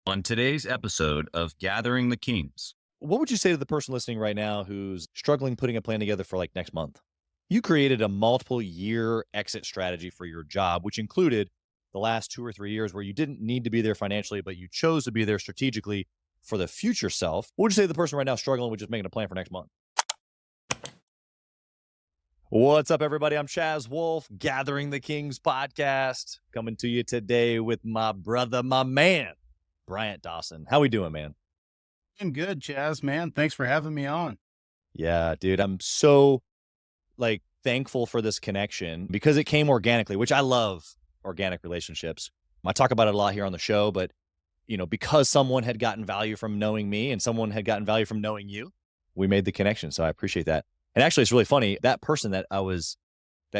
On today's episode of Gathering the Kings. What would you say to the person listening right now who's struggling putting a plan together for like next month? You created a multiple year exit strategy for your job, which included the last 2 or 3 years where you didn't need to be there financially, but you chose to be there strategically for the future self. What would you say to the person right now struggling with just making a plan for next month? What's up, everybody? I'm Chaz Wolf, Gathering the Kings podcast, coming to you today with my brother, my man, Bryant Dawson. How we doing, man? I'm good, Chaz, man. Thanks for having me on. Yeah, dude, I'm so thankful for this connection because it came organically, which I love organic relationships. I talk about it a lot here on the show, but because someone had gotten value from knowing me and someone had gotten value from knowing you, we made the connection. So I appreciate that. And actually, it's really funny. That person that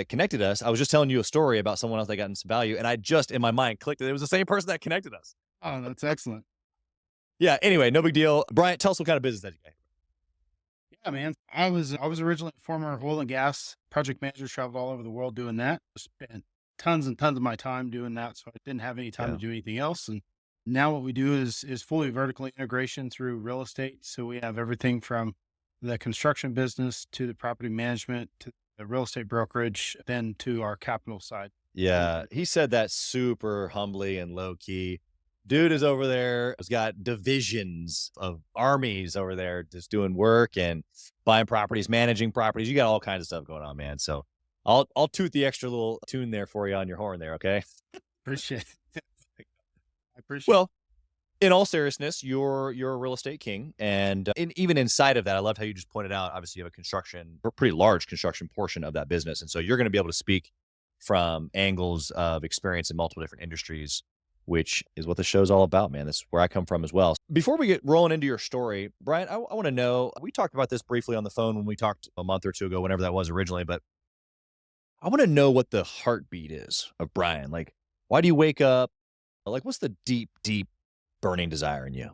connected us, I was just telling you a story about someone else that got some value, and I just in my mind clicked that it was the same person that connected us. Oh, that's excellent. Yeah. Anyway, no big deal. Bryant, tell us what kind of business that you got. Yeah, man. I was originally a former oil and gas project manager, traveled all over the world doing that. Spent tons and tons of my time doing that, so I didn't have any time to do anything else. And now what we do is fully vertical integration through real estate. So we have everything from the construction business to the property management to the real estate brokerage, then to our capital side. Yeah, he said that super humbly and low key. Dude is over there, has got divisions of armies over there just doing work and buying properties, managing properties. You got all kinds of stuff going on, man. So I'll toot the extra little tune there for you on your horn there, okay? Appreciate it. I appreciate Well, in all seriousness, you're a real estate king. And even inside of that, I loved how you just pointed out, obviously you have a pretty large construction portion of that business. And so you're going to be able to speak from angles of experience in multiple different industries, which is what the show's all about, man. This is where I come from as well. Before we get rolling into your story, Brian, I want to know, we talked about this briefly on the phone when we talked a month or two ago, whenever that was originally, but I want to know what the heartbeat is of Brian. Like, why do you wake up? Like, what's the deep, deep burning desire in you?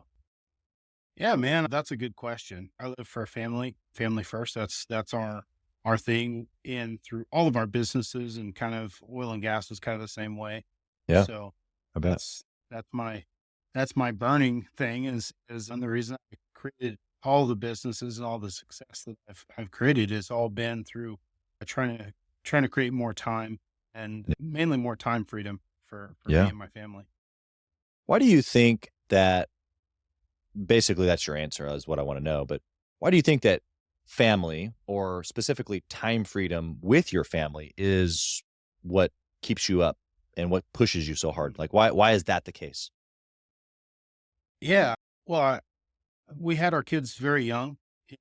Yeah, man, that's a good question. I live for a family first. That's our thing in through all of our businesses, and kind of oil and gas is kind of the same way. Yeah, So I bet. that's my burning thing is and the reason I created all the businesses and all the success that I've created has all been through trying to create more time, and mainly more time freedom for me Yeah. and my family. Why do you think that, basically that's your answer is what I want to know, but why do you think that family, or specifically time freedom with your family, is what keeps you up and what pushes you so hard? Like, why is that the case? Yeah. Well, we had our kids very young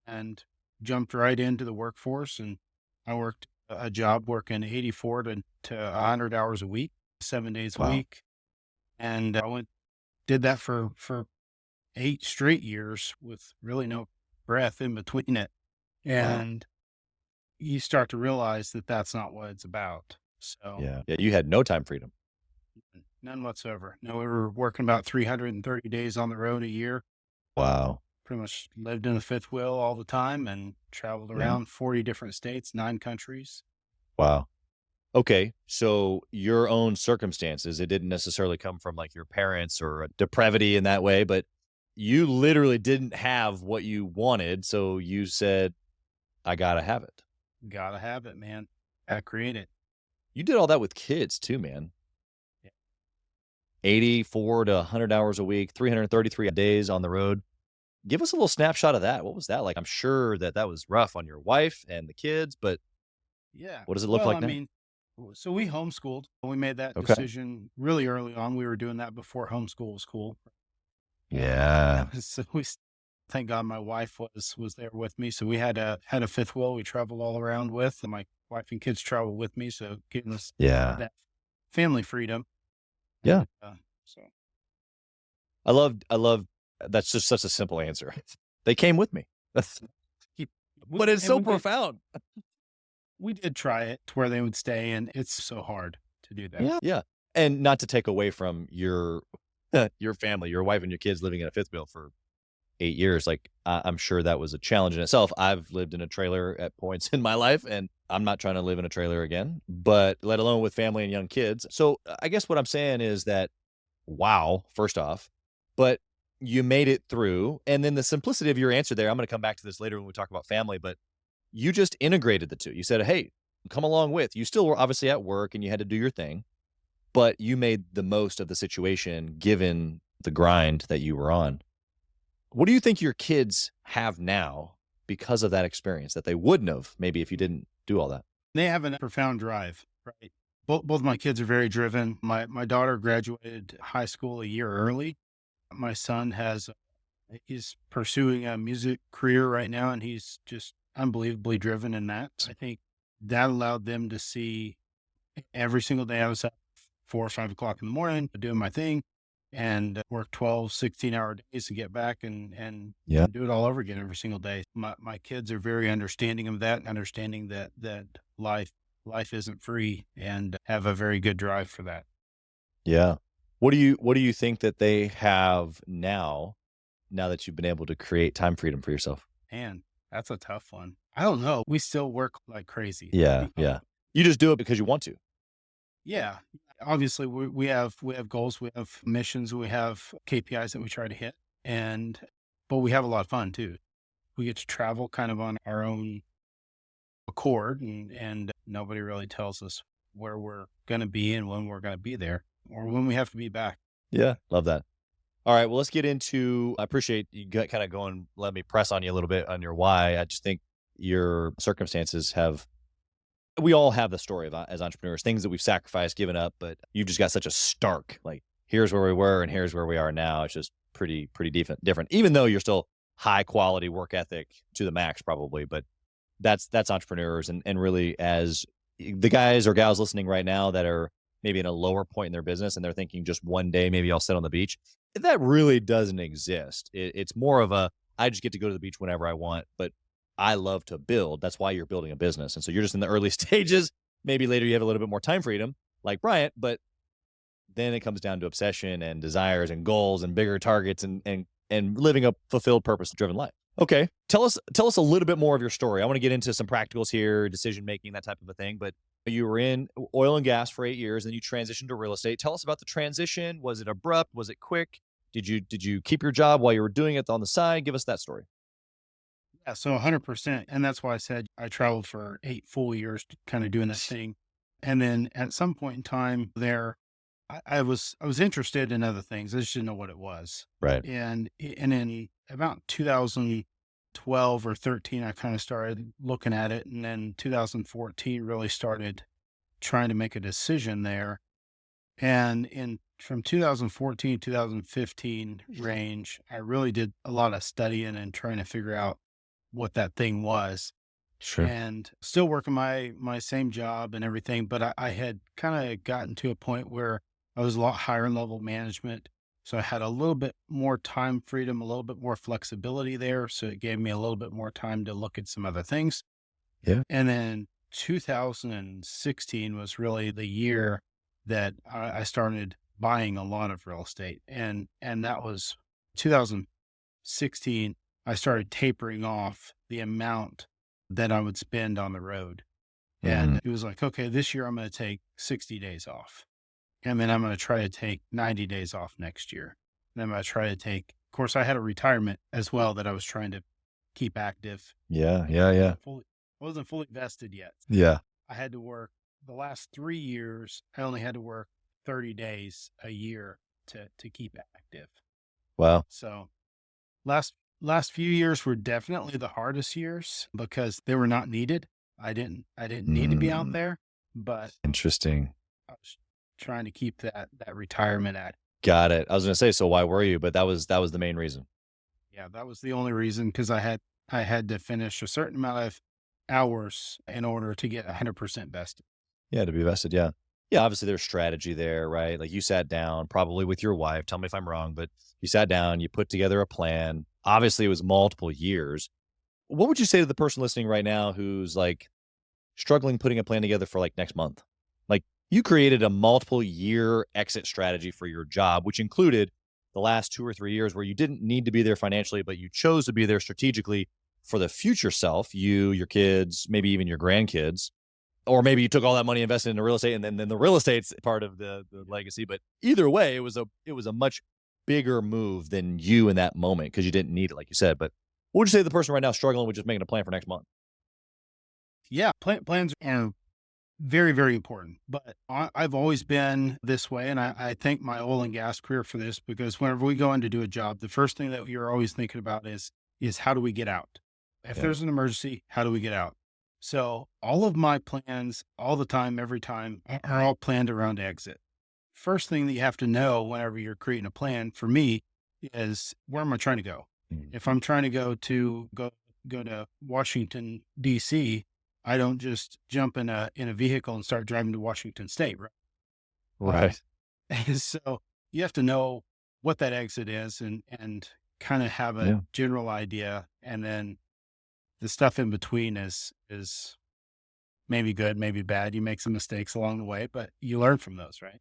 and jumped right into the workforce. And I worked a job working 84 to 100 hours a week, 7 days a Wow. week. And did that for 8 straight years with really no breath in between it. Wow. And you start to realize that that's not what it's about. So Yeah. You had no time freedom. none whatsoever. No, we were working about 330 days on the road a year. Wow. Pretty much lived in a fifth wheel all the time and traveled Yeah. around 40 different states, 9 countries. Wow. Okay. So your own circumstances, it didn't necessarily come from like your parents or a depravity in that way, but you literally didn't have what you wanted. So you said, I got to have it. Gotta have it, man. Gotta create it. You did all that with kids too, man. Yeah. 84 to 100 hours a week, 333 days on the road. Give us a little snapshot of that. What was that like? I'm sure that was rough on your wife and the kids, but Yeah. what does it look Well, like I now? mean, so we homeschooled. We made that Okay. decision really early on. We were doing that before homeschool was cool. Yeah. So thank God my wife was there with me. So we had a fifth wheel we traveled all around with, and my wife and kids traveled with me. So giving us Yeah. that family freedom. Yeah. So I love that's just such a simple answer. They came with me. keep, But it's and so we did- profound. We did try it to where they would stay, and it's so hard to do that. Yeah. And not to take away from your your family, your wife and your kids living in a fifth wheel for 8 years. Like, I'm sure that was a challenge in itself. I've lived in a trailer at points in my life, and I'm not trying to live in a trailer again, but let alone with family and young kids. So I guess what I'm saying is that, wow, first off, but you made it through. And then the simplicity of your answer there, I'm going to come back to this later when we talk about family, but you just integrated the two. You said, hey, come along with. You still were obviously at work and you had to do your thing, but you made the most of the situation given the grind that you were on. What do you think your kids have now because of that experience that they wouldn't have maybe if you didn't do all that? They have a profound drive, right? Both my kids are very driven. My daughter graduated high school a year early. My son he's pursuing a music career right now, and he's just unbelievably driven in that. I think that allowed them to see every single day I was up 4 or 5 o'clock in the morning doing my thing and work 12, 16-hour days to get back and do it all over again every single day. My kids are very understanding of that, understanding that life isn't free, and have a very good drive for that. Yeah. What do you think that they have now that you've been able to create time freedom for yourself? Man, that's a tough one. I don't know. We still work like crazy. Yeah. Yeah. You just do it because you want to. Yeah. Obviously we have goals, we have missions, we have KPIs that we try to hit, but we have a lot of fun too. We get to travel kind of on our own accord, and nobody really tells us where we're going to be and when we're going to be there or when we have to be back. Yeah. Love that. All right. Well, let's get into, I appreciate you kind of going, let me press on you a little bit on your why. I just think your circumstances we all have the story of as entrepreneurs, things that we've sacrificed, given up, but you've just got such a stark, like, here's where we were and here's where we are now. It's just pretty different, even though you're still high quality work ethic to the max probably, but that's entrepreneurs. And really, as the guys or gals listening right now that are maybe in a lower point in their business and they're thinking just one day, maybe I'll sit on the beach. That really doesn't exist. It's more of I just get to go to the beach whenever I want, but I love to build. That's why you're building a business. And so you're just in the early stages. Maybe later you have a little bit more time freedom like Bryant, but then it comes down to obsession and desires and goals and bigger targets and living a fulfilled, purpose-driven life. Okay. Tell us a little bit more of your story. I want to get into some practicals here, decision-making, that type of a thing, but you were in oil and gas for 8 years, then you transitioned to real estate. Tell us about the transition. Was it abrupt? Was it quick? Did you keep your job while you were doing it on the side? Give us that story. Yeah, so 100%. And that's why I said I traveled for 8 full years kind of doing this thing. And then at some point in time there, I was interested in other things. I just didn't know what it was. Right. And in about 2012 or 13, I kind of started looking at it. And then 2014 really started trying to make a decision there. And from 2014, 2015 range, I really did a lot of studying and trying to figure out what that thing was. Sure. And still working my same job and everything, but I had kind of gotten to a point where I was a lot higher level management. So I had a little bit more time freedom, a little bit more flexibility there. So it gave me a little bit more time to look at some other things. Yeah. And then 2016 was really the year that I started buying a lot of real estate. And that was 2016. I started tapering off the amount that I would spend on the road. And it was like, okay, this year I'm going to take 60 days off. And then I'm going to try to take 90 days off next year. And I'm going to try to take, of course, I had a retirement as well that I was trying to keep active. Yeah. I wasn't fully vested yet. Yeah. I had to work the last 3 years. I only had to work 30 days a year to keep active. Wow. So last few years were definitely the hardest years because they were not needed. I didn't need to be out there, but interesting. I was trying to keep that retirement at. Got it. I was going to say, so why were you? But that was the main reason. Yeah, that was the only reason, because I had to finish a certain amount of hours in order to get 100% vested. Yeah, to be vested. Yeah. Yeah. Obviously there's strategy there, right? Like you sat down probably with your wife. Tell me if I'm wrong, but you sat down, you put together a plan. Obviously it was multiple years. What would you say to the person listening right now who's like struggling putting a plan together for like next month? Like you created a multiple year exit strategy for your job, which included the last 2 or 3 years where you didn't need to be there financially, but you chose to be there strategically for the future self, you, your kids, maybe even your grandkids. Or maybe you took all that money invested into real estate and then the real estate's part of the legacy. But either way, it was a much bigger move than you in that moment because you didn't need it, like you said. But what would you say to the person right now struggling with just making a plan for next month? Yeah, plans are very, very important. But I've always been this way. And I thank my oil and gas career for this, because whenever we go in to do a job, the first thing that you're always thinking about is how do we get out? If Yeah. there's an emergency, how do we get out? So all of my plans all the time, every time are all planned around exit. First thing that you have to know whenever you're creating a plan for me is, where am I trying to go? Mm. If I'm trying to go to Washington, DC, I don't just jump in a vehicle and start driving to Washington State, right? Um, Right. and so you have to know what that exit is, and kind of have a Yeah. general idea. And then the stuff in between is maybe good, maybe bad. You make some mistakes along the way, but you learn from those, right?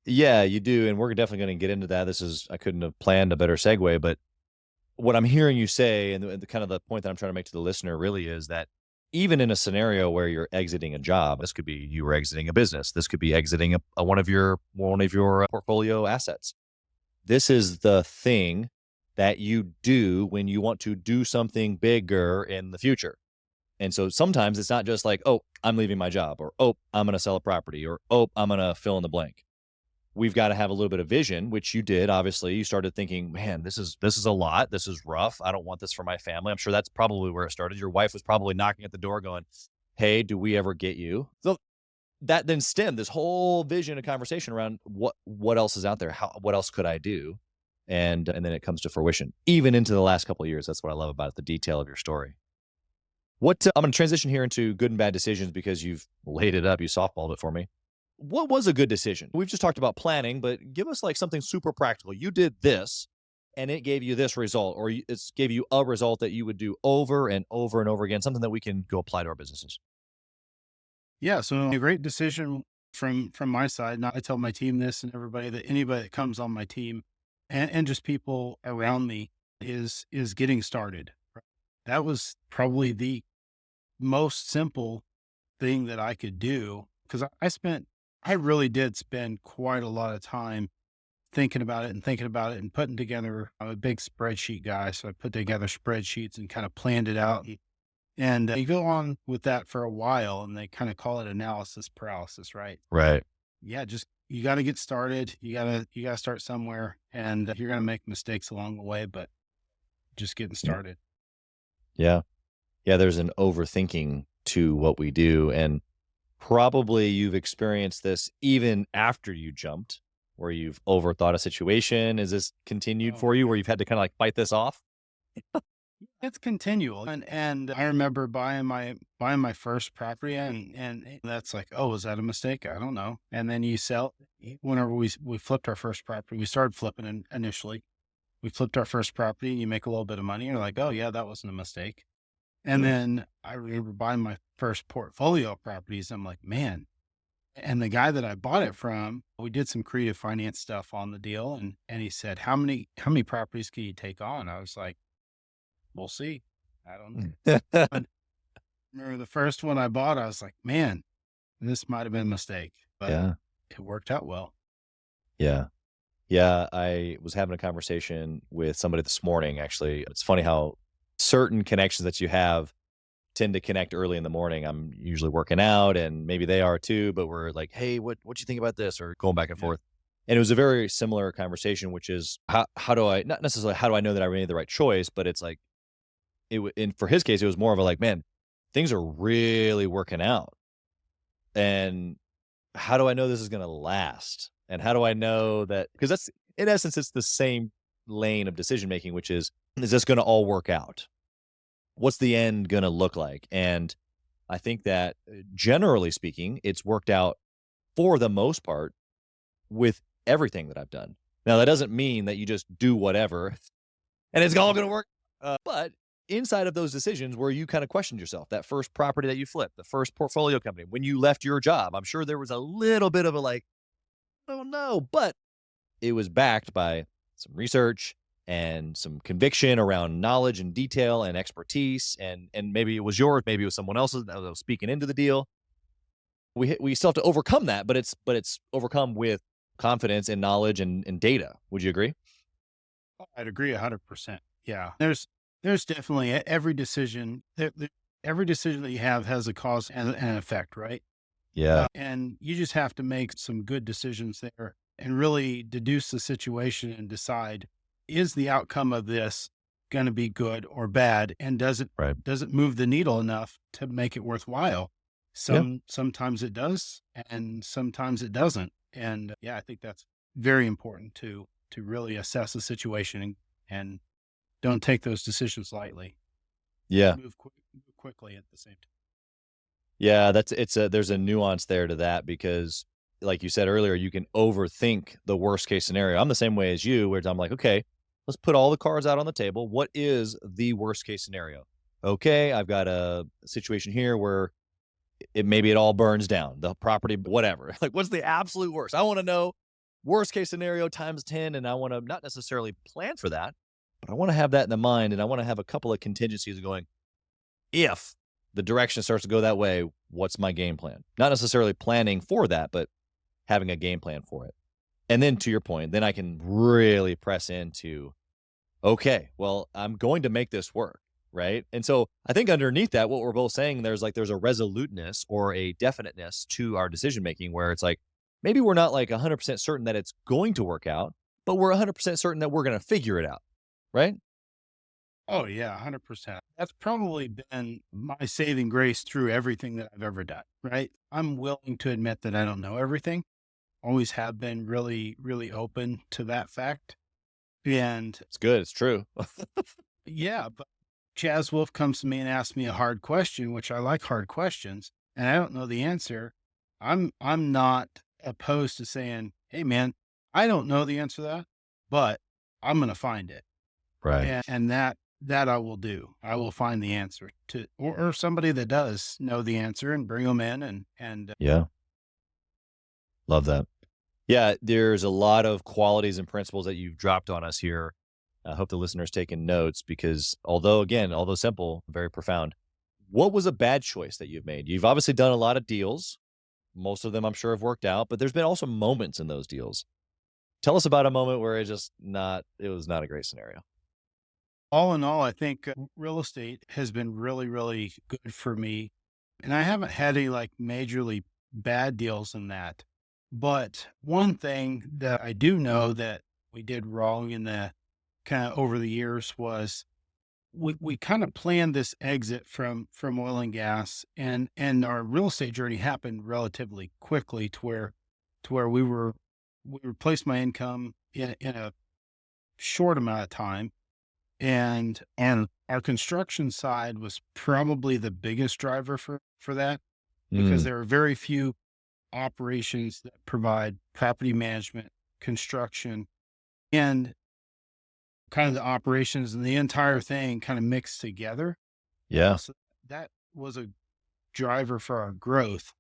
Yeah, you do. And we're definitely going to get into that. I couldn't have planned a better segue, but what I'm hearing you say, and the kind of the point that I'm trying to make to the listener really is that even in a scenario where you're exiting a job, this could be you were exiting a business, this could be exiting one of your portfolio assets. This is the thing that you do when you want to do something bigger in the future. And so sometimes it's not just like, oh, I'm leaving my job, or oh, I'm going to sell a property, or oh, I'm going to fill in the blank. We've got to have a little bit of vision, which you did. Obviously, you started thinking, man, this is a lot. This is rough. I don't want this for my family. I'm sure that's probably where it started. Your wife was probably knocking at the door going, hey, do we ever get you? So that then stemmed this whole vision and conversation around what else is out there? What else could I do? And then it comes to fruition, even into the last couple of years. That's what I love about it, the detail of your story. I'm going to transition here into good and bad decisions because you've laid it up. You softballed it for me. What was a good decision? We've just talked about planning, but give us like something super practical. You did this and it gave you this result, or it gave you a result that you would do over and over and over again, something that we can go apply to our businesses. Yeah. So a great decision from my side. Now I tell my team this, and anybody that comes on my team, and just people around me, is getting started. Right? That was probably the most simple thing that I could do, because I really did spend quite a lot of time thinking about it and thinking about it and putting together. I'm a big spreadsheet guy, so I put together spreadsheets and kind of planned it out. And you go on with that for a while, and they kind of call it analysis paralysis, right? Right. Yeah, just you got to get started. You gotta start somewhere, and you're gonna make mistakes along the way, but just getting Yeah. started. Yeah. Yeah. There's an overthinking to what we do. And probably you've experienced this even after you jumped, where you've overthought a situation. Is this continued Oh, for you yeah. where you've had to kind of like fight this off? It's continual. And I remember buying my first property, and that's like, oh, was that a mistake? I don't know. And then you sell whenever we flipped our first property. We started flipping initially. We flipped our first property, and you make a little bit of money. You're like, oh yeah, that wasn't a mistake. And Nice. then I remember buying my first portfolio of properties. I'm like, man. And the guy that I bought it from, we did some creative finance stuff on the deal, and he said, how many properties can you take on? I was like, we'll see. I don't know. But remember the first one I bought, I was like, man, this might have been a mistake, but Yeah. it worked out well. Yeah. Yeah. I was having a conversation with somebody this morning, actually. It's funny how certain connections that you have tend to connect early in the morning. I'm usually working out and maybe they are too, but we're like, hey, what you think about this? Or going back and Yeah. forth. And it was a very similar conversation, which is how do I, not necessarily how do I know that I made the right choice, but it's like, and for his case, it was more of a like, man, things are really working out. And how do I know this is going to last? And how do I know that? Because that's, in essence, it's the same lane of decision making, which is this going to all work out? What's the end going to look like? And I think that generally speaking, it's worked out for the most part with everything that I've done. Now, that doesn't mean that you just do whatever and it's all going to work. But inside of those decisions where you kind of questioned yourself, that first property that you flipped, the first portfolio company, when you left your job, I'm sure there was a little bit of a like, oh no, but it was backed by some research and some conviction around knowledge and detail and expertise. And maybe it was yours, maybe it was someone else's that was speaking into the deal. We still have to overcome that, but it's overcome with confidence and knowledge and data. Would you agree? I'd agree 100%. Yeah. There's definitely every decision, every decision that you have has a cause and an effect, right? Yeah. And you just have to make some good decisions there and really deduce the situation and decide, is the outcome of this going to be good or bad? And Right. does it move the needle enough to make it worthwhile? Yeah. Sometimes it does and sometimes it doesn't. And yeah, I think that's very important to really assess the situation and don't take those decisions lightly. Yeah. Move quickly at the same time. Yeah, there's a nuance there to that because like you said earlier, you can overthink the worst case scenario. I'm the same way as you, where I'm like, okay, let's put all the cards out on the table. What is the worst case scenario? Okay, I've got a situation here where maybe it all burns down, the property, whatever. Like, what's the absolute worst? I want to know worst case scenario times 10, and I want to not necessarily plan for that, but I want to have that in the mind, and I want to have a couple of contingencies going, if the direction starts to go that way, what's my game plan? Not necessarily planning for that, but having a game plan for it. And then to your point, then I can really press into, okay, well, I'm going to make this work. Right. And so I think underneath that, what we're both saying, there's a resoluteness or a definiteness to our decision making where it's like, maybe we're not like 100% certain that it's going to work out, but we're 100% certain that we're going to figure it out. Right. Oh yeah, 100%. That's probably been my saving grace through everything that I've ever done, right? I'm willing to admit that I don't know everything. Always have been really, really open to that fact. And It's good. It's true. yeah, but Chaz Wolf comes to me and asks me a hard question, which I like hard questions, and I don't know the answer. I'm not opposed to saying, "Hey man, I don't know the answer to that, but I'm going to find it." Right. And that I will do. I will find the answer to, or somebody that does know the answer and bring them in and Yeah. Love that. Yeah, there's a lot of qualities and principles that you've dropped on us here. I hope the listeners taking notes because although simple, very profound. What was a bad choice that you've made? You've obviously done a lot of deals. Most of them I'm sure have worked out, but there's been also moments in those deals. Tell us about a moment where it was not a great scenario. all in all, I think real estate has been really, really good for me. And I haven't had any like majorly bad deals in that. But one thing that I do know that we did wrong in the kind of over the years was we kind of planned this exit from oil and gas and our real estate journey happened relatively quickly to where we replaced my income in a short amount of time and our construction side was probably the biggest driver for that because Mm, there are very few operations that provide property management, construction, and kind of the operations and the entire thing kind of mixed together. yeah. So that was a driver for our growth.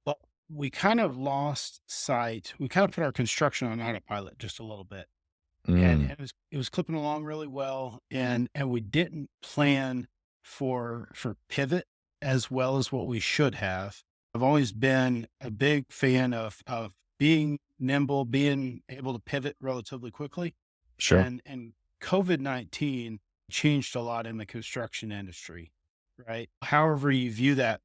But we kind of lost sight. We kind of put our construction on autopilot just a little bit. And Mm, it was clipping along really well, and we didn't plan for pivot as well as what we should have. I've always been a big fan of being nimble, being able to pivot relatively quickly, sure. and COVID-19 changed a lot in the construction industry, right? However you view that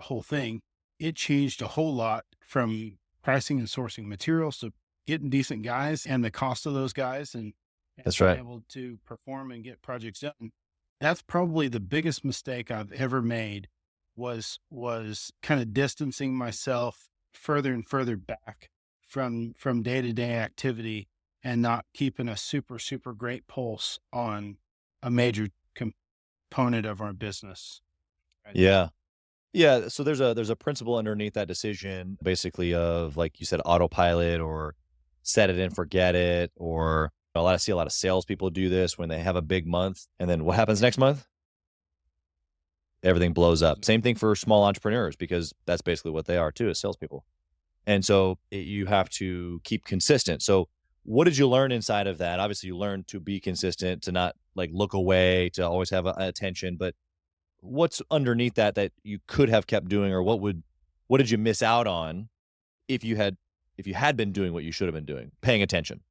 whole thing, it changed a whole lot from pricing and sourcing materials to getting decent guys and the cost of those guys and That's being right. able to perform and get projects done. That's probably the biggest mistake I've ever made was kind of distancing myself further and further back from day-to-day activity and not keeping a super, super great pulse on a major component of our business. Right. Yeah. Yeah, so there's a principle underneath that decision, basically of like you said, autopilot or set it and forget it, or I see a lot of salespeople do this when they have a big month, and then what happens next month? Everything blows up. Same thing for small entrepreneurs because that's basically what they are too, as salespeople. And so you have to keep consistent. So what did you learn inside of that? Obviously, you learned to be consistent, to not like look away, to always have attention, but what's underneath that you could have kept doing, or what did you miss out on if you had been doing what you should have been doing, paying attention?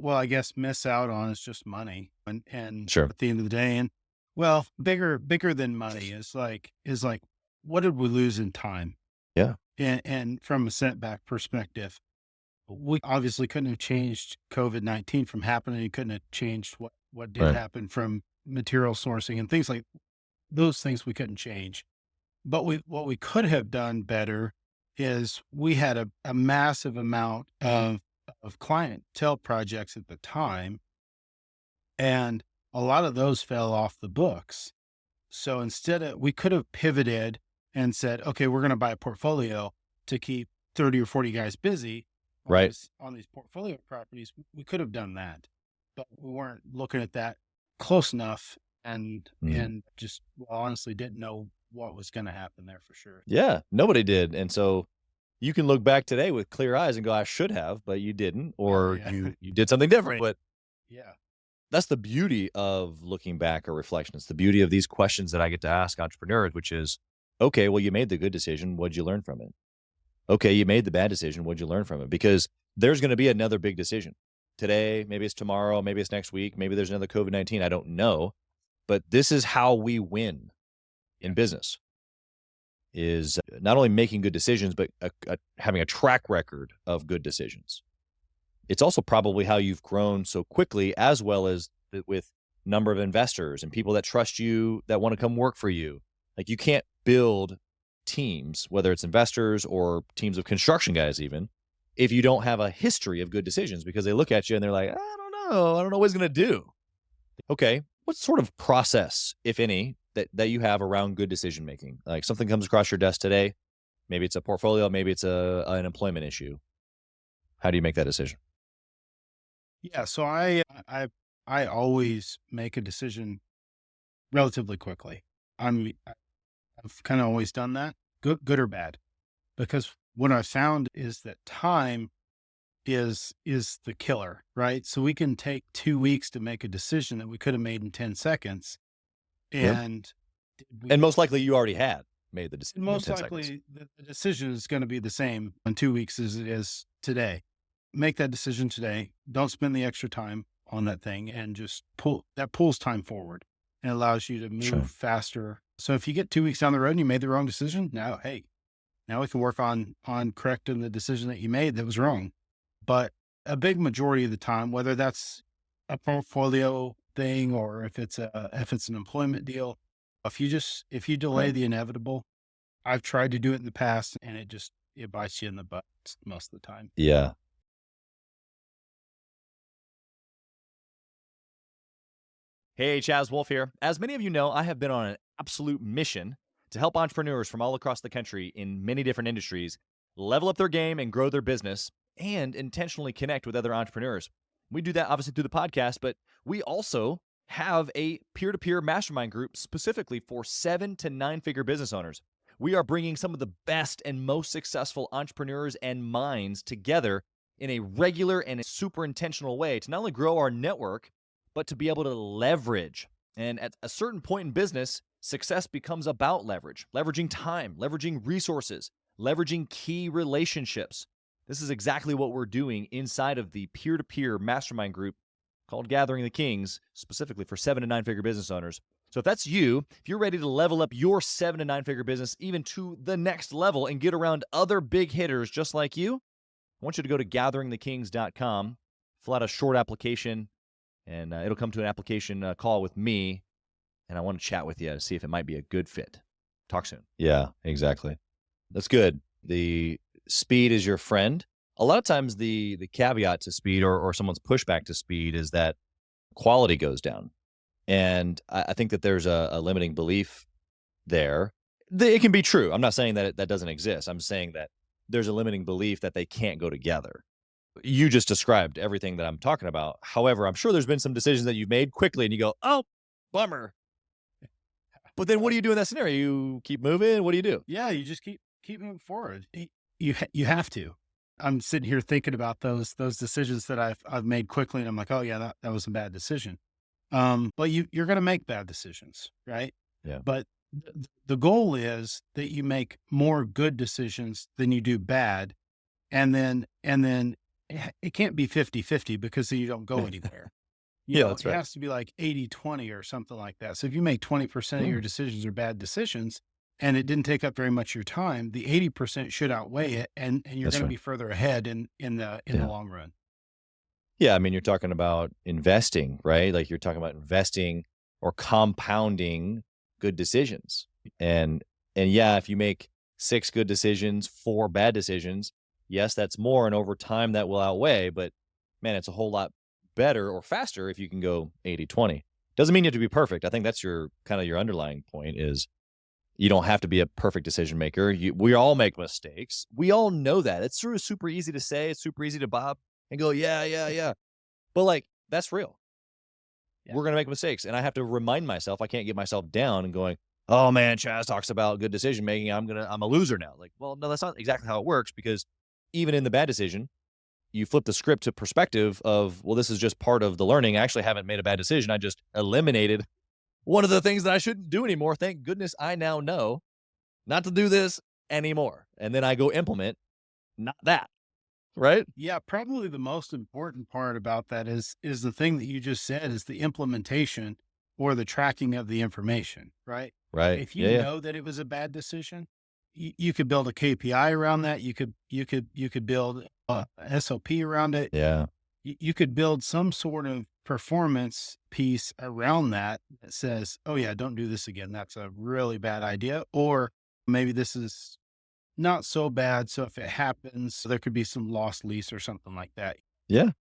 well, I guess miss out on is just money. And Sure. at the end of the day, and well, bigger than money is like, what did we lose in time? Yeah. And from a setback perspective, we obviously couldn't have changed COVID-19 from happening. You couldn't have changed what did Right. happen from material sourcing and things like those things we couldn't change. But what we could have done better is we had a massive amount of clientele projects at the time, and a lot of those fell off the books. So instead of, we could have pivoted and said, okay, we're going to buy a portfolio to keep 30 or 40 guys busy on Right. on these portfolio properties. We could have done that, but we weren't looking at that close enough and just honestly didn't know what was going to happen there for sure. Yeah. Nobody did. And so you can look back today with clear eyes and go, I should have, but you didn't, or Yeah. you did something different. But Yeah. that's the beauty of looking back or reflection. It's the beauty of these questions that I get to ask entrepreneurs, which is, okay, well, you made the good decision. What'd you learn from it? Okay, you made the bad decision. What'd you learn from it? Because there's going to be another big decision today. Maybe it's tomorrow. Maybe it's next week. Maybe there's another COVID-19. I don't know. But this is how we win in business, is not only making good decisions, but having a track record of good decisions. It's also probably how you've grown so quickly, as well as with number of investors and people that trust you, that want to come work for you. Like, you can't build teams, whether it's investors or teams of construction guys even, if you don't have a history of good decisions, because they look at you and they're like, I don't know what he's going to do. Okay, what sort of process, if any, that you have around good decision making? Like, something comes across your desk today, maybe it's a portfolio, maybe it's an employment issue. How do you make that decision? Yeah. So I always make a decision relatively quickly. I've kind of always done that, good or bad, because what I found is that time is the killer, right? So we can take 2 weeks to make a decision that we could have made in 10 seconds. Yeah. And And most likely you already had made the decision. most 10 seconds. likely the decision is going to be the same in 2 weeks as it is today. Make that decision today. Don't spend the extra time on that thing, and just pulls time forward and allows you to move Sure. faster. So if you get 2 weeks down the road and you made the wrong decision, now we can work on correcting the decision that you made that was wrong. But a big majority of the time, whether that's a portfolio thing or if it's an employment deal, if you delay Right. the inevitable, I've tried to do it in the past, and it bites you in the butt most of the time. Yeah. Hey, Chaz Wolf here. As many of you know, I have been on an absolute mission to help entrepreneurs from all across the country in many different industries level up their game and grow their business, and intentionally connect with other entrepreneurs. We do that obviously through the podcast, but we also have a peer-to-peer mastermind group specifically for 7 to 9-figure business owners. We are bringing some of the best and most successful entrepreneurs and minds together in a regular and a super intentional way to not only grow our network, but to be able to leverage. And at a certain point in business, success becomes about leveraging time, leveraging resources, leveraging key relationships. This is exactly what we're doing inside of the peer-to-peer mastermind group called Gathering the Kings, specifically for 7 to 9-figure business owners. So if that's you, if you're ready to level up your 7 to 9-figure business even to the next level and get around other big hitters just like you, I want you to go to gatheringthekings.com, fill out a short application, and it'll come to an application call with me, and I want to chat with you to see if it might be a good fit. Talk soon. Yeah, exactly. That's good. The speed is your friend. A lot of times the caveat to speed, or someone's pushback to speed, is that quality goes down. And I think that there's a limiting belief there. It can be true. I'm not saying that that doesn't exist. I'm saying that there's a limiting belief that they can't go together. You just described everything that I'm talking about. However, I'm sure there's been some decisions that you've made quickly and you go, oh, bummer. But then what do you do in that scenario? You keep moving? What do you do? Yeah, you just keep moving forward. You have to. I'm sitting here thinking about those decisions that I've made quickly, and I'm like, oh yeah, that was a bad decision. But you're going to make bad decisions, right? Yeah. But the goal is that you make more good decisions than you do bad, and then it can't be 50-50 because then you don't go anywhere. Yeah, that's It right. has to be like 80-20 or something like that. So if you make 20% of Yeah, your decisions are bad decisions and it didn't take up very much of your time, the 80% should outweigh it, and you're that's going to right. be further ahead in the Yeah. long run. Yeah, I mean, you're talking about investing, right? Like you're talking about investing or compounding good decisions. And and yeah, if you make 6 good decisions, 4 bad decisions, yes, that's more and over time that will outweigh, but man, it's a whole lot better or faster if you can go 80-20. Doesn't mean you have to be perfect. I think that's your kind of your underlying point is you don't have to be a perfect decision maker. We all make mistakes. We all know that. It's sort of super easy to say. It's super easy to bob and go, yeah, yeah, yeah. But like, that's real. Yeah. We're gonna make mistakes, and I have to remind myself. I can't get myself down and going, "Oh man, Chaz talks about good decision making. I'm a loser now." Like, well, no, that's not exactly how it works because even in the bad decision, you flip the script to perspective of, well, this is just part of the learning. I actually haven't made a bad decision. I just eliminated one of the things that I shouldn't do anymore. Thank goodness I now know not to do this anymore. And then I go implement not that, right? Yeah, probably the most important part about that is the thing that you just said is the implementation or the tracking of the information, right? Right. If you Yeah, yeah. know that it was a bad decision, you could build a KPI around that. You could build a SOP around it. Yeah. You could build some sort of performance piece around that that says, "Oh yeah, don't do this again. That's a really bad idea." Or maybe this is not so bad. So if it happens, there could be some lost lease or something like that. Yeah.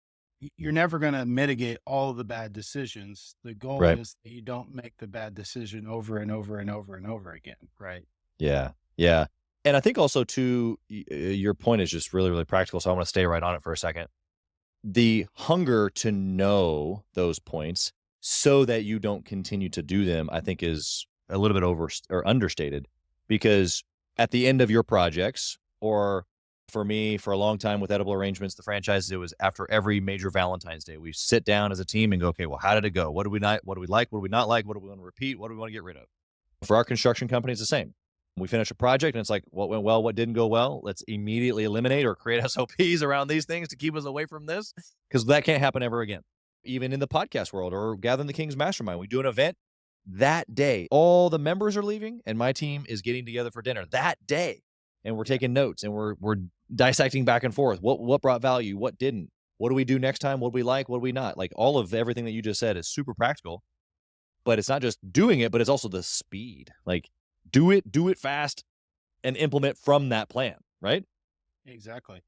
You're never going to mitigate all of the bad decisions. The goal Right. is that you don't make the bad decision over and over and over and over again. Right. Yeah. Yeah. And I think also too, your point is just really, really practical. So I want to stay right on it for a second. The hunger to know those points so that you don't continue to do them, I think is a little bit over or understated because at the end of your projects, or for me, for a long time with Edible Arrangements, the franchises, it was after every major Valentine's Day, we sit down as a team and go, okay, well, how did it go? What do we not, what do we like? What do we not like? What do we want to repeat? What do we want to get rid of? For our construction company, it's the same. We finish a project and it's like, what went well, what didn't go well? Let's immediately eliminate or create SOPs around these things to keep us away from this because that can't happen ever again. Even in the podcast world or Gathering the King's Mastermind, we do an event that day. All the members are leaving and my team is getting together for dinner that day. And we're taking notes and we're dissecting back and forth. What brought value? What didn't? What do we do next time? What do we like? What do we not? Like all of everything that you just said is super practical. But it's not just doing it, but it's also the speed. Like do it fast and implement from that plan, right? Exactly.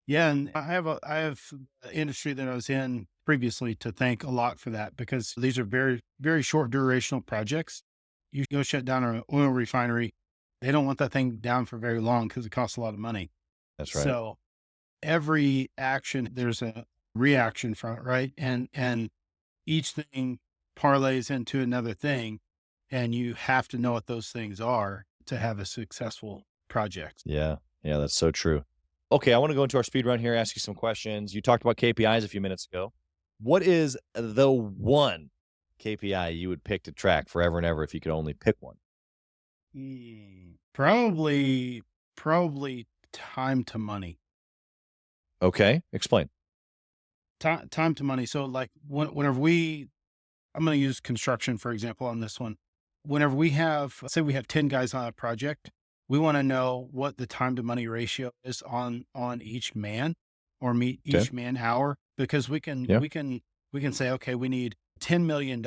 Yeah. And I have the industry that I was in previously to thank a lot for that because these are very, very short durational projects. You go shut down an oil refinery. They don't want that thing down for very long because it costs a lot of money. That's right. So every action, there's a reaction from it, right? And each thing parlays into another thing, and you have to know what those things are to have a successful project. Yeah. Yeah, that's so true. Okay, I want to go into our speed run here, ask you some questions. You talked about KPIs a few minutes ago. What is the one KPI you would pick to track forever and ever if you could only pick one? Probably time to money. Okay, explain. Time to money. So like whenever I'm going to use construction, for example, on this one. Whenever say we have 10 guys on a project, we want to know what the time to money ratio is on each man or meet Okay. each man hour, because Yeah. we can say, okay, we need $10 million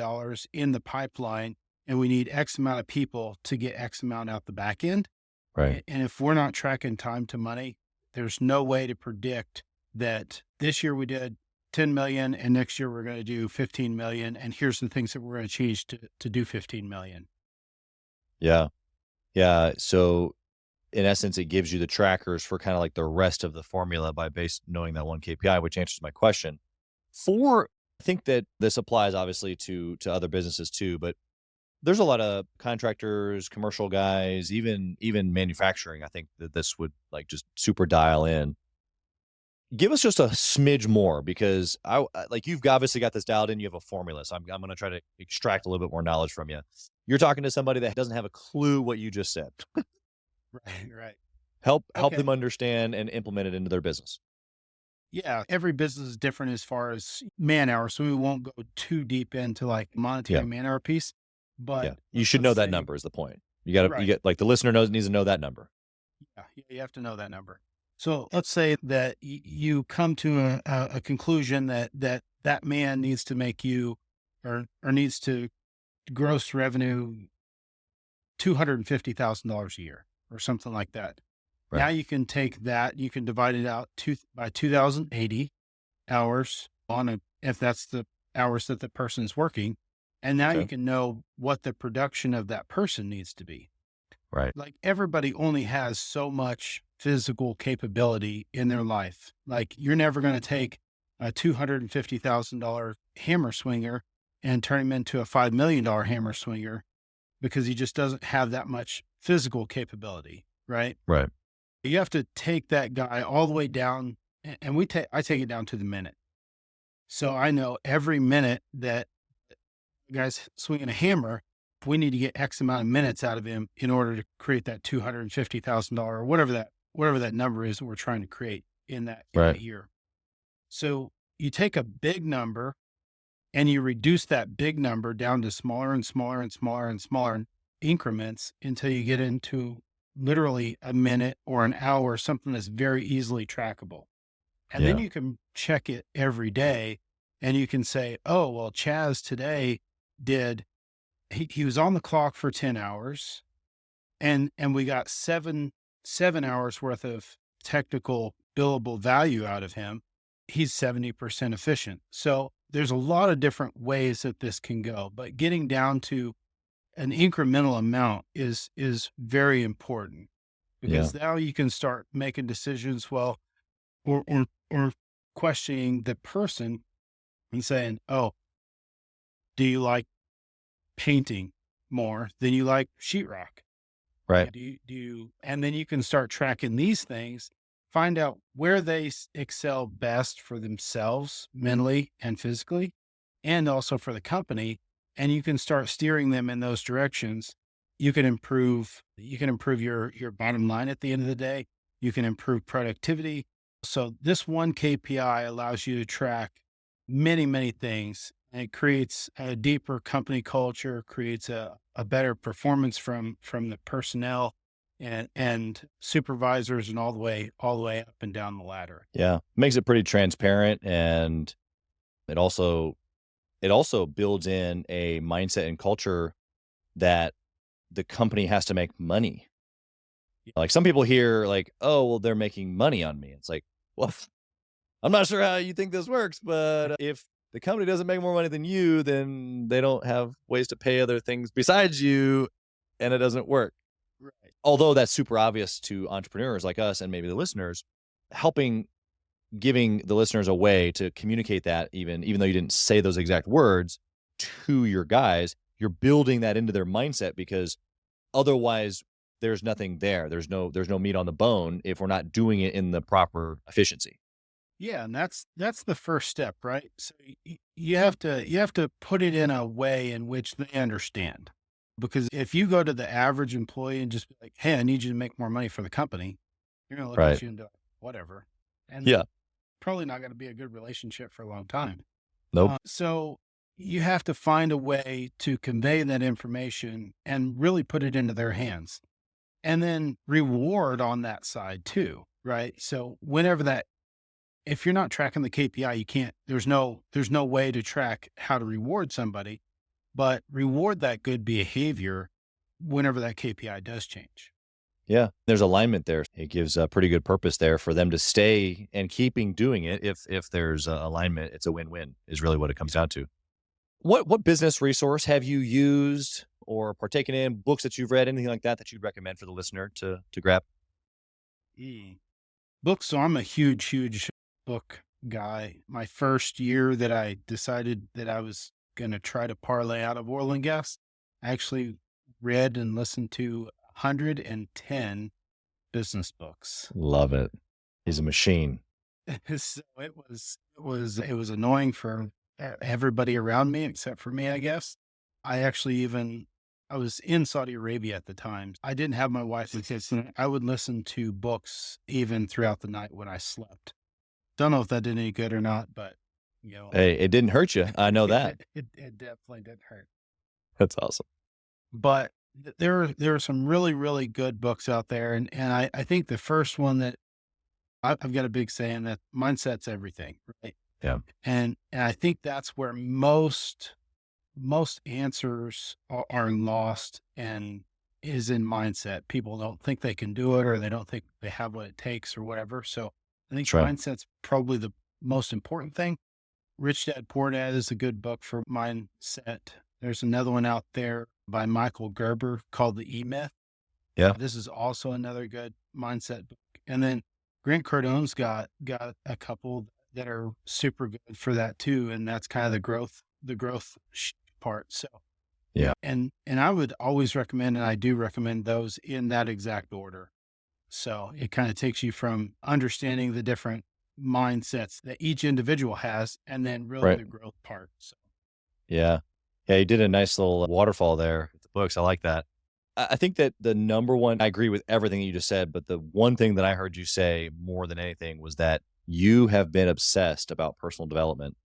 in the pipeline and we need X amount of people to get X amount out the back end. Right. And if we're not tracking time to money, there's no way to predict that this year we did 10 million and next year we're going to do 15 million. And here's the things that we're going to change to do 15 million. Yeah. Yeah. So in essence, it gives you the trackers for kind of like the rest of the formula by knowing that one KPI, which answers my question. I think that this applies obviously to other businesses too, but there's a lot of contractors, commercial guys, even manufacturing. I think that this would like just super dial in. Give us just a smidge more because like you've obviously got this dialed in. You have a formula, so I'm going to try to extract a little bit more knowledge from you. You're talking to somebody that doesn't have a clue what you just said. Right. Right. Help Okay. them understand and implement it into their business. Yeah, every business is different as far as man hours, so we won't go too deep into like monetary Yeah. man hour piece. But Yeah. You should let's know that say, number is the point. You right, get like the listener needs to know that number. yeah, you have to know that number. So let's say that you come to a conclusion that man needs to make you or needs to gross revenue $250,000 a year or something like that. Now Right. you can take that, you can divide it out by 2,080 hours if that's the hours that the person is working. And now you Okay. can know what the production of that person needs to be. Right. Like everybody only has so much physical capability in their life. Like you're never going to take a $250,000 hammer swinger and turn him into a $5 million hammer swinger because he just doesn't have that much physical capability. Right. Right. You have to take that guy all the way down and I take it down to the minute. So I know every minute that the guy's swinging a hammer, we need to get X amount of minutes out of him in order to create that $250,000 or whatever that number is that we're trying to create in that Right. year. So you take a big number and you reduce that big number down to smaller and smaller and smaller and smaller increments until you get into literally a minute or an hour, something that's very easily trackable. And then Yeah. you can check it every day and you can say, oh, well, Chaz today he was on the clock for 10 hours and we got seven hours worth of technical billable value out of him. He's 70% efficient. So there's a lot of different ways that this can go, but getting down to an incremental amount is very important Yeah. because now you can start making decisions. Well, or questioning the person and saying, "Oh, do you like painting more than you like sheetrock? Right. Do you?" And then you can start tracking these things, find out where they excel best for themselves, mentally and physically, and also for the company, and you can start steering them in those directions. You can improve your bottom line at the end of the day. You can improve productivity. So this one KPI allows you to track many, many things. And it creates a deeper company culture, creates a better performance from the personnel and supervisors and all the way up and down the ladder. Yeah. Makes it pretty transparent, and it also builds in a mindset and culture that the company has to make money. Like some people hear like, "Oh, well, they're making money on me." It's like, well, I'm not sure how you think this works, but if the company doesn't make more money than you, then they don't have ways to pay other things besides you, and it doesn't work. Right. Although that's super obvious to entrepreneurs like us and maybe the listeners, helping giving the listeners a way to communicate that, even though you didn't say those exact words to your guys, you're building that into their mindset, because otherwise there's nothing there. There's no meat on the bone if we're not doing it in the proper efficiency. Yeah, and that's the first step, right? So you have to put it in a way in which they understand. Because if you go to the average employee and just be like, "Hey, I need you to make more money for the company," they're going to look Right. at you and do whatever, and Yeah. probably not going to be a good relationship for a long time. Nope. So you have to find a way to convey that information and really put it into their hands, and then reward on that side too, right? So whenever that if you're not tracking the KPI, you can't, there's no way to track how to reward somebody, but reward that good behavior whenever that KPI does change. Yeah. There's alignment there. It gives a pretty good purpose there for them to stay and keeping doing it. If there's alignment, it's a win-win is really what it comes down to. What business resource have you used or partaken in, books that you've read, anything like that that you'd recommend for the listener to grab? Mm. Books. So I'm a huge book guy. My first year that I decided that I was going to try to parlay out of oil and gas, I actually read and listened to 110 business books. Love it. He's a machine. So it was annoying for everybody around me except for me, I guess. I was in Saudi Arabia at the time. I didn't have my wife and kids. And I would listen to books even throughout the night when I slept. Don't know if that did any good or not, but Hey, it didn't hurt you. I know that. it definitely didn't hurt. That's awesome. But there are some really, really good books out there. And I think the first one that I've got a big saying that mindset's everything, right? Yeah. And I think that's where most answers are lost and is in mindset. People don't think they can do it, or they don't think they have what it takes or whatever. So I think That's right. mindset's probably the most important thing. Rich Dad Poor Dad is a good book for mindset. There's another one out there by Michael Gerber called The E-Myth. Yeah. This is also another good mindset book. And then Grant Cardone's got a couple that are super good for that too. And that's kind of the growth part. So Yeah. And I would always recommend, and I do recommend those in that exact order. So it kind of takes you from understanding the different mindsets that each individual has, and then really Right. the growth part. So Yeah. Yeah. You did a nice little waterfall there with the books. I like that. I think that the number one, I agree with everything you just said, but the one thing that I heard you say more than anything was that you have been obsessed about personal development.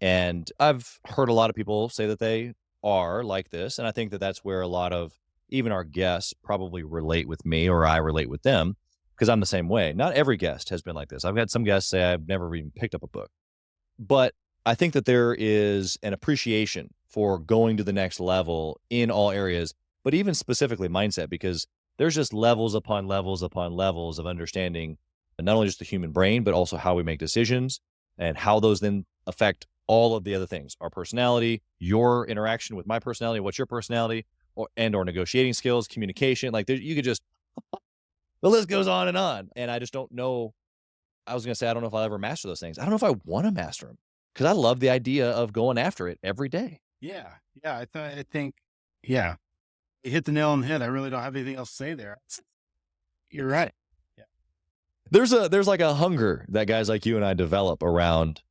And I've heard a lot of people say that they are like this. And I think that that's where a lot of even our guests probably relate with me, or I relate with them, because I'm the same way. Not every guest has been like this. I've had some guests say I've never even picked up a book. But I think that there is an appreciation for going to the next level in all areas, but even specifically mindset, because there's just levels upon levels upon levels of understanding not only just the human brain, but also how we make decisions and how those then affect all of the other things, our personality, your interaction with my personality, what's your personality, or negotiating skills, communication. Like you could just, the list goes on and on. And I just don't know. I was going to say, I don't know if I'll ever master those things. I don't know if I want to master them, because I love the idea of going after it every day. yeah. I think, yeah, you hit the nail on the head. I really don't have anything else to say there. You're right. Yeah. There's like a hunger that guys like you and I develop around.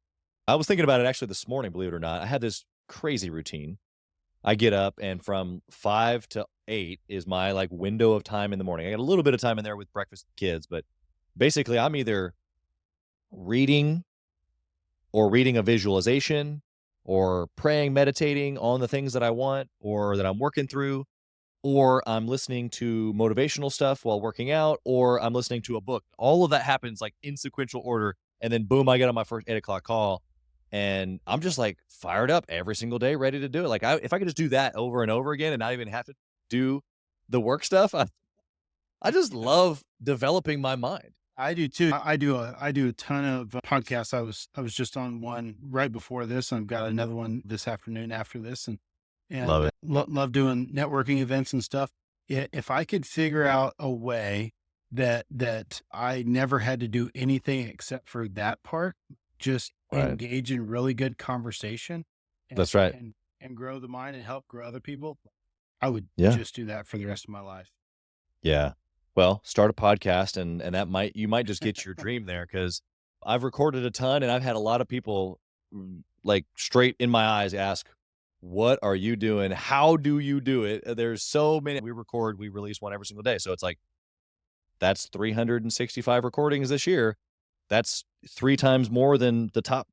I was thinking about it actually this morning, believe it or not. I had this crazy routine. I get up, and from 5 to 8 is my like window of time in the morning. I got a little bit of time in there with breakfast with kids, but basically I'm either reading or reading a visualization or praying, meditating on the things that I want or that I'm working through, or I'm listening to motivational stuff while working out, or I'm listening to a book. All of that happens like in sequential order. And then boom, I get on my first 8 o'clock call, and I'm just like fired up every single day, ready to do it. Like if I could just do that over and over again and not even have to do the work stuff, I just love developing my mind. I do too. I do a ton of podcasts. I was just on one right before this. I've got another one this afternoon after this, and Love it. love doing networking events and stuff. If I could figure out a way that I never had to do anything except for that part, just Right. engage in really good conversation. That's right. And grow the mind and help grow other people, I would Yeah. just do that for the rest of my life. Yeah. Well, start a podcast, and you might just get your dream there, because I've recorded a ton, and I've had a lot of people like straight in my eyes ask, what are you doing? How do you do it? There's so many. We release one every single day. So it's like, that's 365 recordings this year. That's 3 times more than the top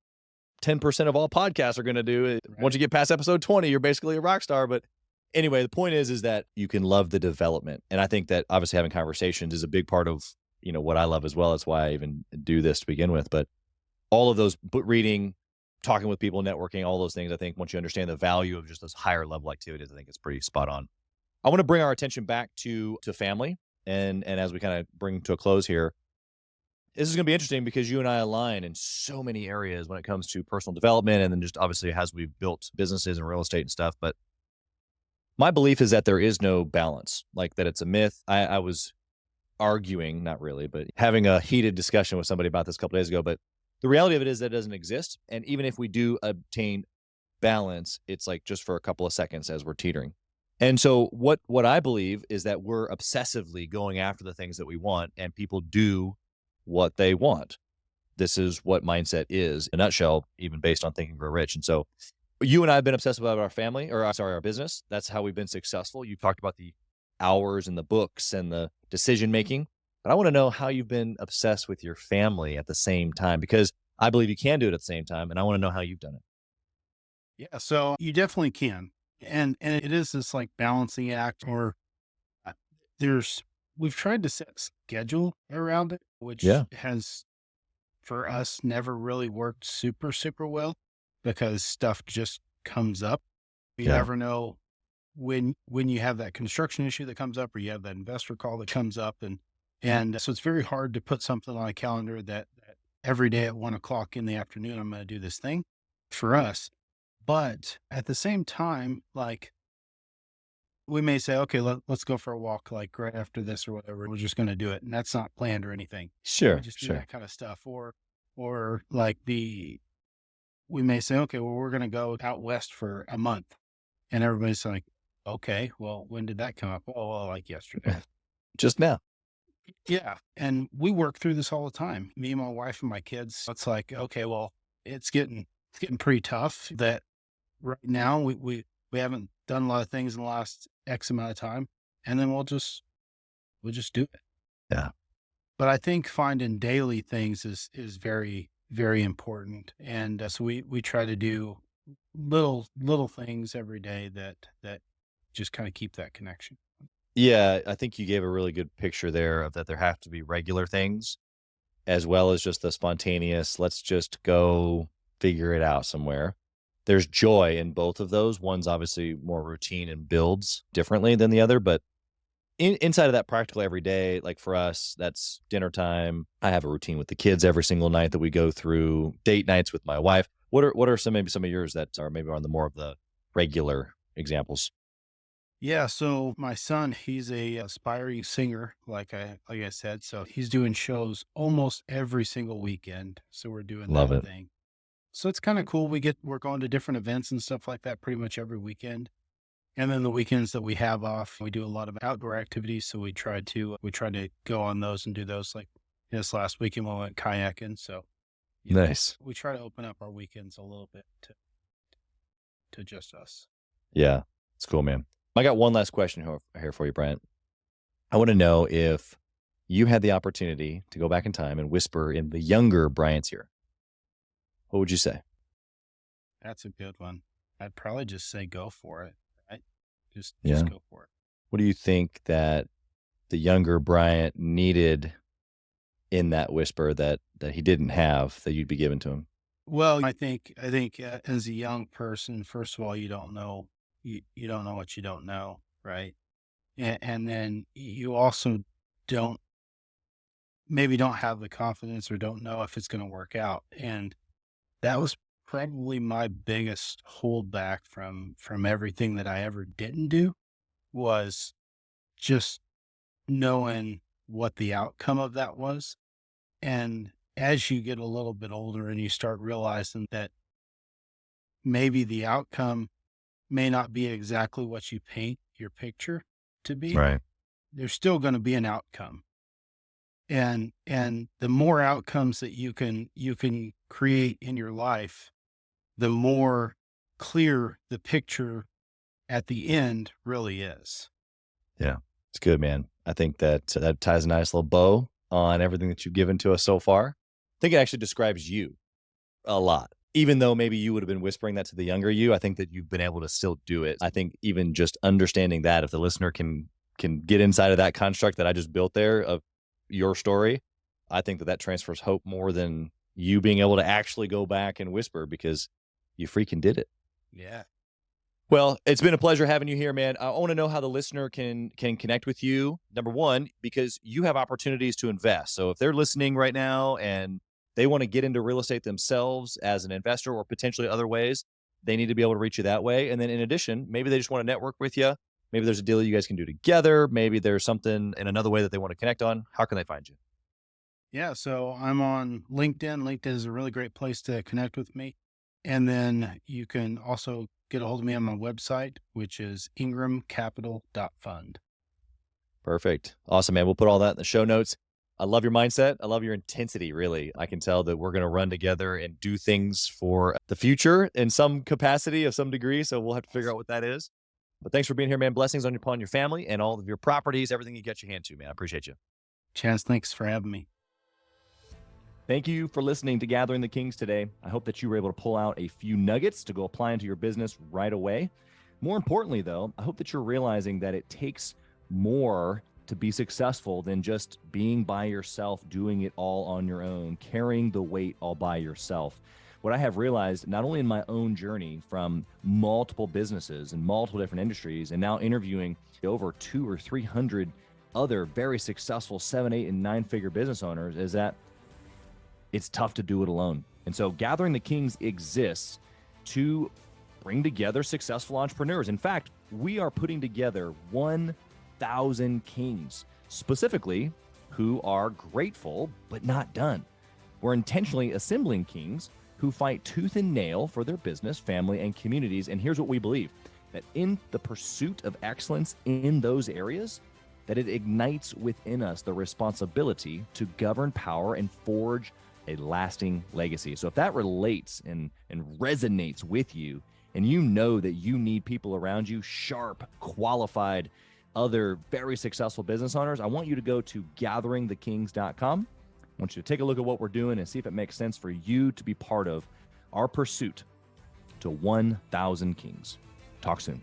10% of all podcasts are going to do. Right. Once you get past episode 20, you're basically a rock star. But anyway, the point is that you can love the development. And I think that obviously having conversations is a big part of, what I love as well. That's why I even do this to begin with. But all of those reading, talking with people, networking, all those things, I think once you understand the value of just those higher level activities, I think it's pretty spot on. I want to bring our attention back to family. And as we kind of bring to a close here, this is going to be interesting because you and I align in so many areas when it comes to personal development, and then just obviously as we've built businesses and real estate and stuff. But my belief is that there is no balance, like that it's a myth. I was arguing, not really, but having a heated discussion with somebody about this a couple days ago. But the reality of it is that it doesn't exist. And even if we do obtain balance, it's like just for a couple of seconds as we're teetering. And so what I believe is that we're obsessively going after the things that we want, and people do what they want. This is what mindset is in a nutshell, even based on Think and Grow Rich. And so you and I have been obsessed about our family, our business. That's how we've been successful. You talked about the hours and the books and the decision making. But I want to know how you've been obsessed with your family at the same time, because I believe you can do it at the same time. And I want to know how you've done it. Yeah, so you definitely can. And it is this like balancing act or uh, there's we've tried to set schedule around it, which Yeah. has for us never really worked super, super well because stuff just comes up. You Yeah. never know when you have that construction issue that comes up or you have that investor call that comes up and so it's very hard to put something on a calendar that every day at 1 o'clock in the afternoon I'm going to do this thing for us. But at the same time, like we may say, okay, let's go for a walk like right after this or whatever. We're just going to do it. And that's not planned or anything. We Sure. just do Sure. that kind of stuff. Or like we may say, okay, well, we're going to go out west for a month. And everybody's like, okay, well, when did that come up? Oh, well, like yesterday. Just now. Yeah. And we work through this all the time. Me and my wife and my kids. It's like, okay, well, it's getting pretty tough that right now we haven't done a lot of things in the last X amount of time. And then we'll just do it. Yeah. But I think finding daily things is very, very important. And so we try to do little things every day that just kind of keep that connection. Yeah. I think you gave a really good picture there of that there have to be regular things as well as just the spontaneous, let's just go figure it out somewhere. There's joy in both of those. One's obviously more routine and builds differently than the other, but inside of that practical every day, like for us, that's dinner time. I have a routine with the kids every single night that we go through, date nights with my wife. What are maybe some of yours that are maybe on the more of the regular examples? Yeah, so my son, he's a aspiring singer, like I said. So he's doing shows almost every single weekend. So we're doing Love that it. thing. So it's kind of cool. We're going to different events and stuff like that pretty much every weekend. And then the weekends that we have off, we do a lot of outdoor activities. So we try to go on those and do those. Like this last weekend we went kayaking. So Nice. we try to open up our weekends a little bit to just us. Yeah. It's cool, man. I got one last question here for you, Bryant. I want to know if you had the opportunity to go back in time and whisper in the younger Bryant's ear, what would you say? That's a good one. I'd probably just say go for it. Right? Just Yeah. go for it. What do you think that the younger Bryant needed in that whisper that he didn't have that you'd be giving to him? Well, I think as a young person, first of all, you don't know what you don't know, right? And then you also don't maybe don't have the confidence or don't know if it's going to work out. And that was probably my biggest holdback from everything that I ever didn't do was just knowing what the outcome of that was. And as you get a little bit older and you start realizing that maybe the outcome may not be exactly what you paint your picture to be, Right. there's still going to be an outcome. And the more outcomes that you can create in your life, the more clear the picture at the end really is. Yeah. It's good, man. I think that ties a nice little bow on everything that you've given to us so far. I think it actually describes you a lot. Even though maybe you would have been whispering that to the younger you, I think that you've been able to still do it. I think even just understanding that, if the listener can get inside of that construct that I just built there of your story, I think that transfers hope more than you being able to actually go back and whisper because you freaking did it. Yeah. Well, it's been a pleasure having you here, man. I want to know how the listener can connect with you. Number one, because you have opportunities to invest. So if they're listening right now and they want to get into real estate themselves as an investor or potentially other ways, they need to be able to reach you that way. And then in addition, maybe they just want to network with you. Maybe there's a deal you guys can do together. Maybe there's something in another way that they want to connect on. How can they find you? Yeah. So I'm on LinkedIn. LinkedIn is a really great place to connect with me. And then you can also get a hold of me on my website, which is ingramcapital.fund. Perfect. Awesome, man. We'll put all that in the show notes. I love your mindset. I love your intensity, really. I can tell that we're going to run together and do things for the future in some capacity of some degree. So we'll have to figure out what that is. But thanks for being here, man. Blessings upon your family and all of your properties, everything you get your hand to, man. I appreciate you. Chance, thanks for having me. Thank you for listening to Gathering the Kings today. I hope that you were able to pull out a few nuggets to go apply into your business right away. More importantly, though, I hope that you're realizing that it takes more to be successful than just being by yourself, doing it all on your own, carrying the weight all by yourself. What I have realized, not only in my own journey from multiple businesses and multiple different industries, and now interviewing over 200 or 300 other very successful 7, 8, and 9-figure business owners, is that it's tough to do it alone. And so Gathering the Kings exists to bring together successful entrepreneurs. In fact, we are putting together 1,000 kings, specifically who are grateful but not done. We're intentionally assembling kings who fight tooth and nail for their business, family, and communities. And here's what we believe, that in the pursuit of excellence in those areas, that it ignites within us the responsibility to govern power and forge a lasting legacy. So if that relates and resonates with you, and you know that you need people around you, sharp, qualified, other very successful business owners, I want you to go to gatheringthekings.com. I want you to take a look at what we're doing and see if it makes sense for you to be part of our pursuit to 1,000 kings. Talk soon.